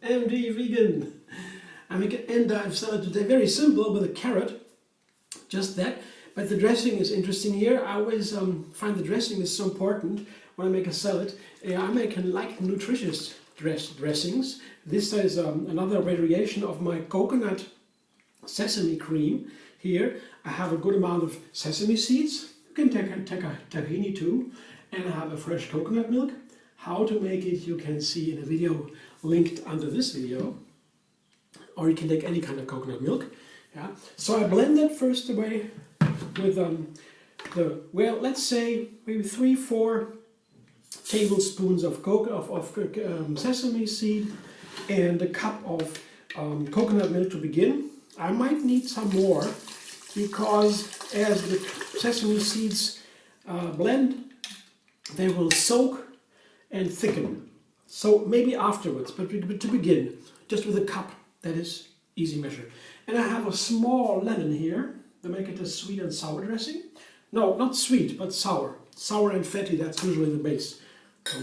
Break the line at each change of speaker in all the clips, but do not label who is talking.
MD vegan. I make an endive salad today, very simple with a carrot, just that. But the dressing is interesting here. I always find the dressing is so important when I make a salad. I make like nutritious dressings. This is another variation of my coconut sesame cream. Here I have a good amount of sesame seeds. You can take a tahini too. And I have a fresh coconut milk. How to make it you can see in a video linked under this video. Or you can take any kind of coconut milk. Yeah. So I blend that first away with let's say maybe 3-4 tablespoons of sesame seed and a cup of coconut milk to begin. I might need some more because as the sesame seeds blend, they will soak and thicken. So maybe afterwards, but to begin, just with a cup, that is easy measure. And I have a small lemon here to make it a sweet and sour dressing. No, not sweet, but sour. Sour and fatty, that's usually the base.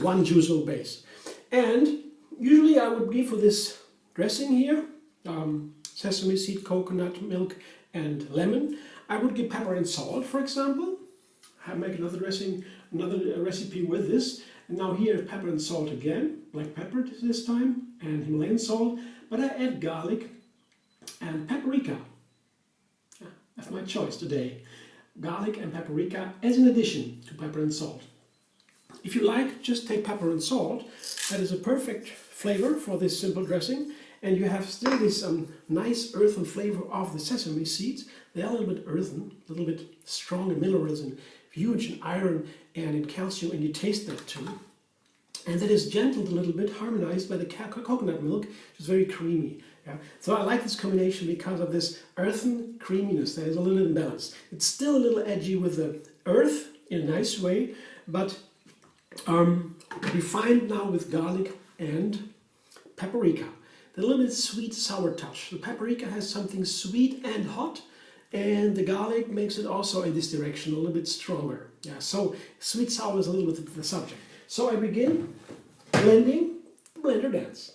One usual base. And usually I would give for this dressing here, sesame seed, coconut milk and lemon. I would give pepper and salt, for example. I make another dressing, another recipe with this. And now here pepper and salt again, black pepper this time, and Himalayan salt. But I add garlic and paprika. That's my choice today. Garlic and paprika as an addition to pepper and salt. If you like, just take pepper and salt. That is a perfect flavor for this simple dressing. And you have still this nice earthen flavor of the sesame seeds. They are a little bit earthen, a little bit strong in minerals and huge in iron and in calcium, and you taste that too. And that is gentled a little bit, harmonized by the coconut milk, which is very creamy. Yeah? So I like this combination because of this earthen creaminess that is a little imbalanced. It's still a little edgy with the earth in a nice way, but refined now with garlic and paprika. The little bit sweet sour touch. The paprika has something sweet and hot, and the garlic makes it also in this direction a little bit stronger. Yeah, so sweet sour is a little bit the subject. So I begin blending the blender dance.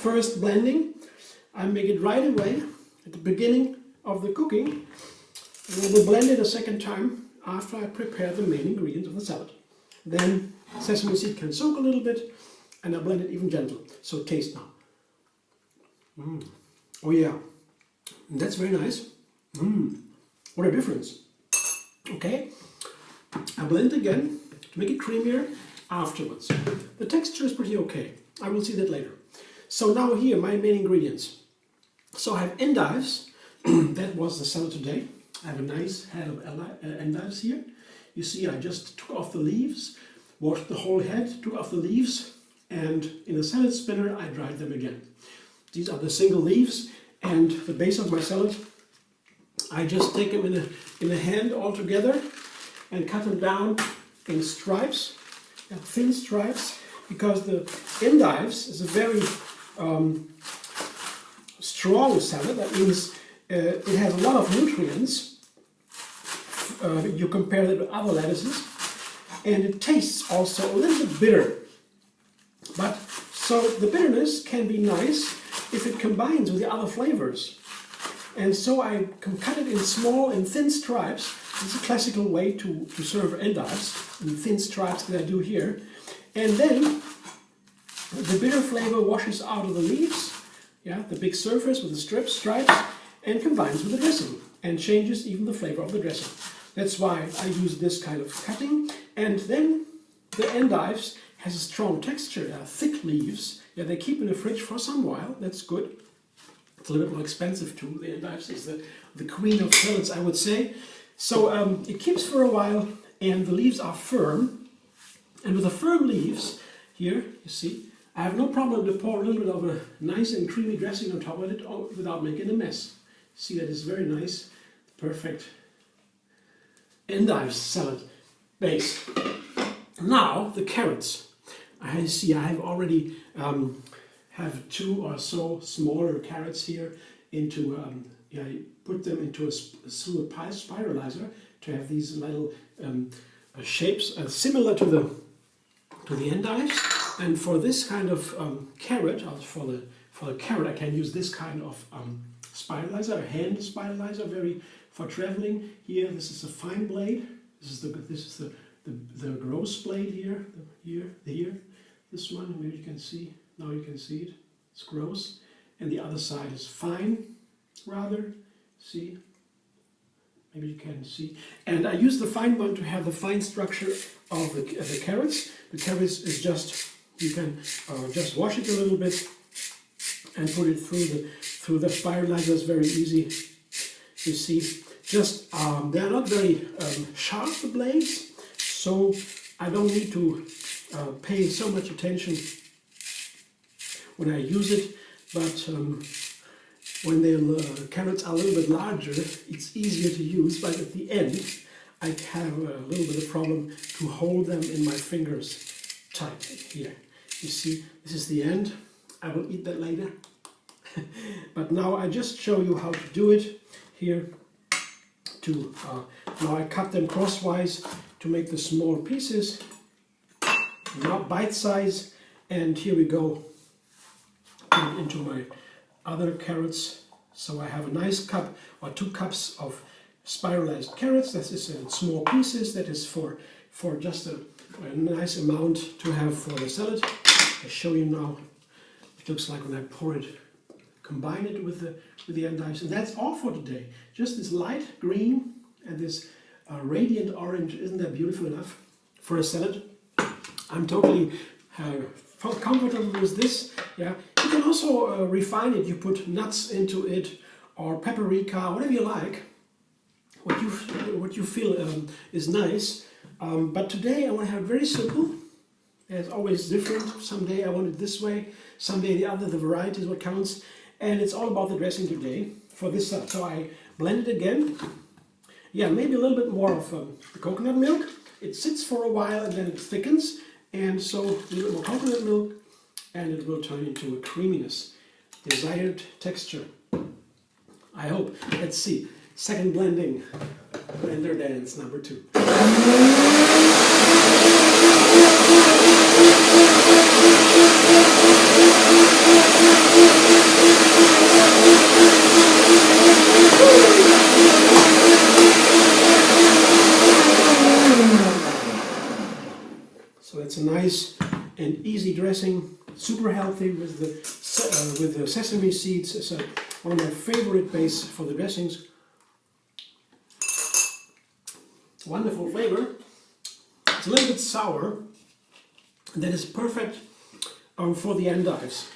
First blending, I make it right away at the beginning of the cooking. And I will blend it a second time after I prepare the main ingredients of the salad. Then sesame seed can soak a little bit, and I blend it even gentle. So taste now. Oh yeah, that's very nice. What a difference. Okay, I blend again to make it creamier afterwards. The texture is pretty okay. I will see that later. So now here, my main ingredients. So I have endives. That was the salad today. I have a nice head of endives here. You see, I just took off the leaves, washed the whole head, took off the leaves, and in a salad spinner, I dried them again. These are the single leaves, and the base of my salad, I just take them in a hand all together and cut them down in stripes, thin stripes, because the endives is a very strong salad. That means it has a lot of nutrients. You compare it with other lettuces, and it tastes also a little bit bitter. But so the bitterness can be nice if it combines with the other flavors. And so I can cut it in small and thin stripes. This is a classical way to serve endives, in thin stripes that I do here. And then the bitter flavor washes out of the leaves, the big surface with the stripes, and combines with the dressing and changes even the flavor of the dressing. That's why I use this kind of cutting. And then the endives has a strong texture, thick leaves. Yeah, they keep in the fridge for some while. That's good. It's a little bit more expensive too. The endives is the queen of salads, I would say. So it keeps for a while, and the leaves are firm. And with the firm leaves, here, you see, I have no problem to pour a little bit of a nice and creamy dressing on top of it without making a mess. See, that is very nice, perfect endive salad base. Now the carrots. I see I have already have 2 or so smaller carrots here into I put them into a spiralizer to have these little shapes similar to the endives. And for this kind of carrot, for the carrot, I can use this kind of spiralizer, a hand spiralizer, for traveling. Here, this is a fine blade. This is the gross blade here. This one, maybe you can see. Now you can see it. It's gross, and the other side is fine, rather. See. Maybe you can see. And I use the fine one to have the fine structure of the carrots. The carrots is just, you can just wash it a little bit and put it through the spiralizer. It's very easy. You see, just they are not very sharp, the blades, so I don't need to pay so much attention when I use it. But when the carrots are a little bit larger, it's easier to use, but at the end I have a little bit of problem to hold them in my fingers tight here. You see, this is the end. I will eat that later. But now I just show you how to do it here. Now I cut them crosswise to make the small pieces, not bite size, and here we go. Put it into my other carrots. So I have a nice cup or 2 cups of spiralized carrots. This is in small pieces. That is for just a nice amount to have for the salad. I show you now. It looks like when I pour it, combine it with the endives, and that's all for today. Just this light green and this radiant orange. Isn't that beautiful enough for a salad? I'm totally comfortable with this. Yeah, you can also refine it. You put nuts into it, or paprika, whatever you like. What you feel is nice. But today I want to have it very simple. It's always different. Someday I want it this way, someday the other. The variety is what counts. And it's all about the dressing today for this salad. So I blend it again. Yeah, maybe a little bit more of the coconut milk. It sits for a while and then it thickens. And so a little bit more coconut milk, and it will turn into a creaminess, desired texture. I hope. Let's see. Second blending. Blender dance number 2. So it's a nice and easy dressing, super healthy with the sesame seeds. It's one of my favorite base for the dressings. Wonderful flavor. It's a little bit sour. That is perfect for the endives,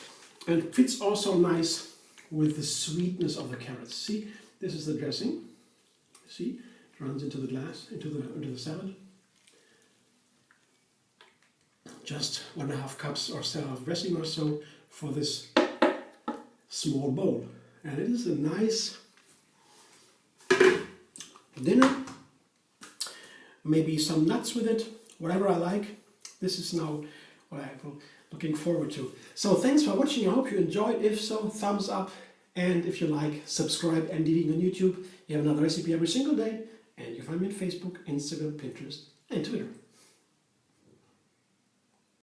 and fits also nice with the sweetness of the carrots. See, this is the dressing. See, it runs into the glass, into the salad. Just 1.5 cups or so of dressing or so for this small bowl, and it is a nice dinner. Maybe some nuts with it, whatever I like. This is now what I'm looking forward to. So thanks for watching. I hope you enjoyed. If so, thumbs up, and if you like, subscribe and eating on YouTube. You have another recipe every single day, and you find me on Facebook, Instagram, Pinterest, and Twitter.